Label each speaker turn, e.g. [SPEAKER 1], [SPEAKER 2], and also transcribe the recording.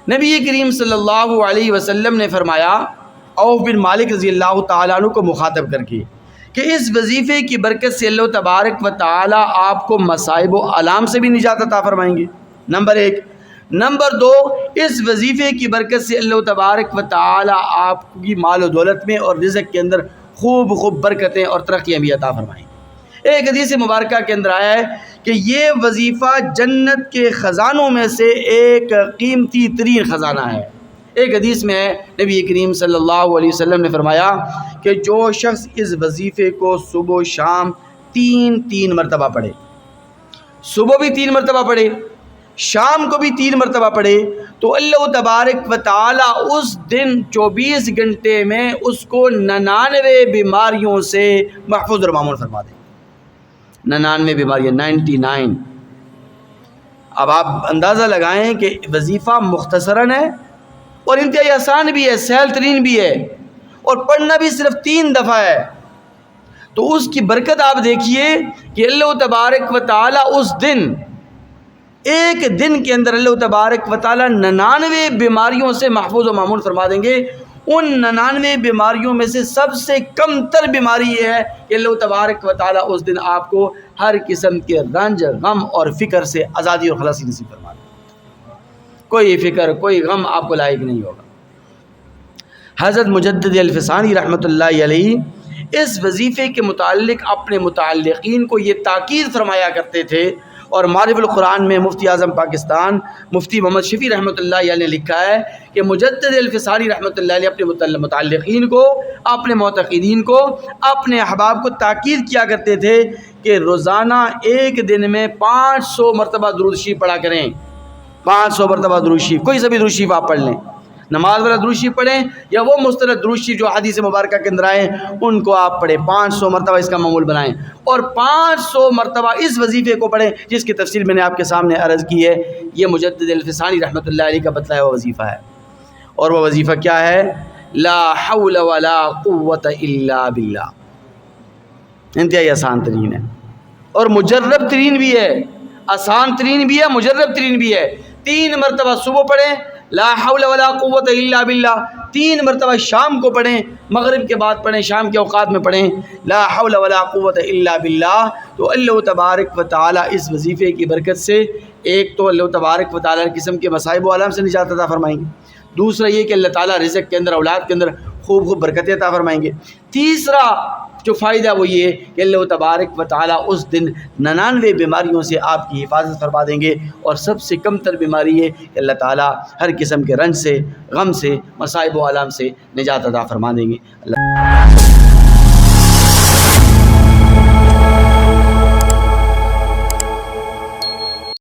[SPEAKER 1] نبی کریم صلی اللہ علیہ وسلم نے فرمایا عوف بن مالک رضی اللہ تعالیٰ عنہ کو مخاطب کر کے کہ اس وظیفے کی برکت سے اللہ تبارک و تعالیٰ آپ کو مصائب و آلام سے بھی نجات عطا فرمائیں گے، نمبر ایک۔ نمبر دو، اس وظیفے کی برکت سے اللہ تبارک و تعالیٰ آپ کی مال و دولت میں اور رزق کے اندر خوب برکتیں اور ترقیاں بھی عطا فرمائیں گے۔ ایک حدیث مبارکہ کے اندر آیا ہے کہ یہ وظیفہ جنت کے خزانوں میں سے ایک قیمتی ترین خزانہ ہے۔ ایک حدیث میں نبی کریم صلی اللہ علیہ وسلم نے فرمایا کہ جو شخص اس وظیفے کو صبح و شام تین مرتبہ پڑھے، صبح بھی 3 مرتبہ پڑھے، شام کو بھی 3 مرتبہ پڑھے، تو اللہ تبارک و تعالیٰ اس دن 24 گھنٹے میں اس کو 99 بیماریوں سے محفوظ اور معمون فرما دیں۔ 99 بیماریاں، 99۔ اب آپ اندازہ لگائیں کہ وظیفہ مختصراً ہے اور انتہائی آسان بھی ہے، سہل ترین بھی ہے، اور پڑھنا بھی صرف 3 دفعہ ہے، تو اس کی برکت آپ دیکھیے کہ اللہ تبارک و تعالیٰ اس دن، ایک دن کے اندر اللہ تبارک و تعالیٰ 99 بیماریوں سے محفوظ و معمون فرما دیں گے۔ ان 99 بیماریوں میں سے سب سے کم تر بیماری یہ ہے کہ اللہ تبارک و تعالیٰ اس دن آپ کو ہر قسم کے رنج، غم اور فکر سے آزادی اور خلاصی نصیب فرما دیں۔ کوئی فکر، کوئی غم آپ کو لائق نہیں ہوگا۔ حضرت مجدد الفسانی رحمۃ اللہ علیہ اس وظیفے کے متعلق اپنے متعلقین کو یہ تاکید فرمایا کرتے تھے، اور معارف القرآن میں مفتی اعظم پاکستان مفتی محمد شفیع رحمۃ اللہ علیہ نے لکھا ہے کہ مجدد الفسانی رحمۃ اللہ علیہ اپنے متعلقین کو، اپنے معتقدین کو، اپنے احباب کو تاکید کیا کرتے تھے کہ روزانہ ایک دن میں 500 مرتبہ درود شریف پڑھا کریں۔ 500 مرتبہ درود شریف، کوئی سا بھی درود شریف آپ پڑھ لیں، نماز والا درود شریف پڑھیں یا وہ مستند درود شریف جو حدیث مبارکہ کے اندر آئے ان کو آپ پڑھیں۔ 500 مرتبہ اس کا معمول بنائیں، اور 500 مرتبہ اس وظیفے کو پڑھیں جس کی تفصیل میں نے آپ کے سامنے عرض کی ہے۔ یہ مجدد الفسانی رحمۃ اللہ علیہ کا بتلایا ہوا وظیفہ ہے، اور وہ وظیفہ کیا ہے؟ لا حول ولا قوت الا باللہ۔ انتہائی آسان ترین ہے اور مجرب ترین بھی ہے، آسان ترین بھی ہے، مجرب ترین بھی ہے۔ 3 مرتبہ صبح پڑھیں لا حول ولا قوت الا باللہ، 3 مرتبہ شام کو پڑھیں، مغرب کے بعد پڑھیں، شام کے اوقات میں پڑھیں لا حول ولا قوت الا باللہ، تو اللہ تبارک و تعالیٰ اس وظیفے کی برکت سے ایک تو اللہ تبارک و تعالیٰ قسم کے مصائب و آلام سے نجات عطا فرمائیں گے، دوسرا یہ کہ اللہ تعالیٰ رزق کے اندر، اولاد کے اندر خوب برکتیں عطا فرمائیں گے، تیسرا جو فائدہ وہ یہ کہ اللہ تبارک و تعالیٰ اس دن 99 بیماریوں سے آپ کی حفاظت فرما دیں گے، اور سب سے کم تر بیماری ہے کہ اللہ تعالیٰ ہر قسم کے رنج سے، غم سے، مصائب و آلام سے نجات عطا فرما دیں گے۔ اللہ